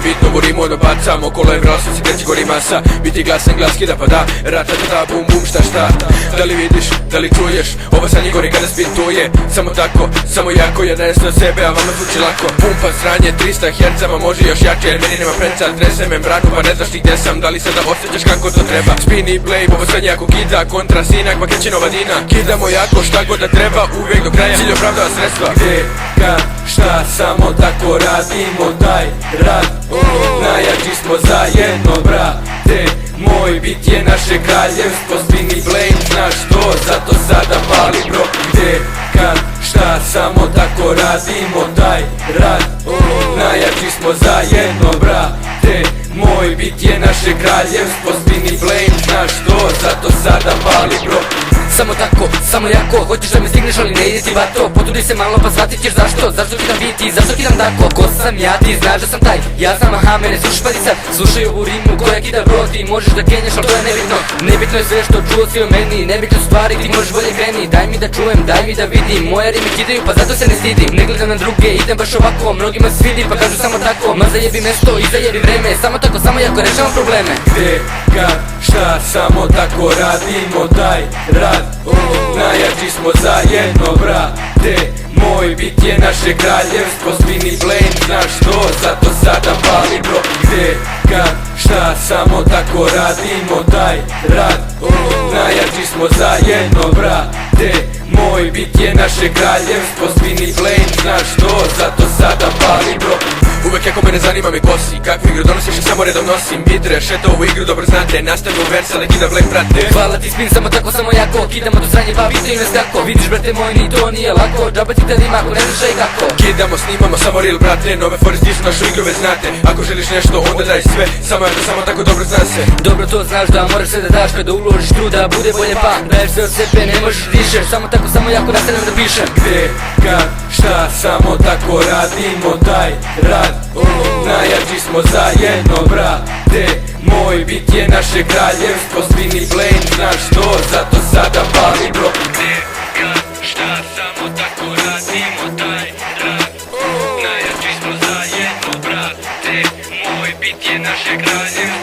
bitno, borimo da bacamo kola je vrlo se kreći gori masa. Biti glasan glas kida pa da, ratatata bum bum šta. Da li vidiš, da li čuješ, ovo sanje gori kada spintuje. Samo tako, samo jako, ja dajem sve od sebe, a vama zvuči lako. Pumpa sranje 300 hercama, može još jače jer meni nema preca. Trese membranu pa ne znaš ti gde sam, da li sada osjećaš kako to treba. Spini play, ovo sanje jako kida, kontra sinak pa kreće nova dina. Kidamo jako šta god da treba, uvijek do kraja, cilj opravdava sredstva. Gde, kad, šta, samo tako radimo taj rad. Najjači smo zajedno, brate moj, bit je naše kraljevstvo. Spini blame, znaš to, zato sada pali bro. Gde, kad, šta, samo tako radimo taj rad. Najjači smo zajedno, brate moj, bit je naše kraljevstvo. Spini blame, znaš to, zato sada pali bro. Samo tako, samo jako, hoćeš da me stigneš ali ne ide ti vato. Potrudi se malo pa shvatit ćeš zašto. Zašto kidam biti, zašto kidam tako. Ko sam ja, ti znaš da sam taj. Ja sam aha, mene slušaj pa ti sad. Slušaj ovu rimu koja kida bro. Ti možeš da kenješ ali to je nebitno. Nebitno je sve što čuo si o meni. Nebitno su stvari, ti možeš bolje kreni. Daj mi da čujem, daj mi da vidim. Moje rime kidaju pa zato se ne stidim. Ne gledam na druge, idem baš ovako. Mnogima svidi pa kažu samo tako. Ma zajebi mesto i zajebi vreme. Samo tako, samo jako rešavam probleme. Gde, kad, šta, samo tako radimo taj rad. Najjači smo zajedno, brate moj, bit je naše kraljevstvo. Spini blame, znaš to, zato sada pali bro. Gde, kad, šta, samo tako radimo taj rad. Najjači smo zajedno, brate moj, bit je naše kraljevstvo. Spini blame, znaš to, zato sada pali bro. Uvek jako mene zanima mi kosi, kakvu igru donosiš i samo redom nosim. Bit rešeta ovu igru dobro znate, nastavim u vers, ali kida blame prate. Hvala ti spin, samo tako, samo jako. Kidamo do sranje pa pitaju nas kako. Vidiš brate moj, ni to nije lako. Džaba ti da rima ako ne znaš i kako. Kidamo, snimamo, samo real brate. Nove fore stižu našu igru već znate. Ako želiš nešto onda daj sve, samo ja to samo tako dobro zna se. Dobro to znaš da moraš sve da daš. Kada uložiš truda bude bolje pa daješ sve od sebe, ne možeš dišeš. Samo tako, samo jako nastavljam da pišem. Gde, kad, šta, samo tako radimo taj rad. Najjači smo zajedno, brate moj, bit je naše kraljevstvo. Spini blame, znaš to, zato sada pali bro. Gde, kad, šta, samo tako radimo taj rad. Najjači smo zajedno, brate moj, bit je naše kraljevstvo.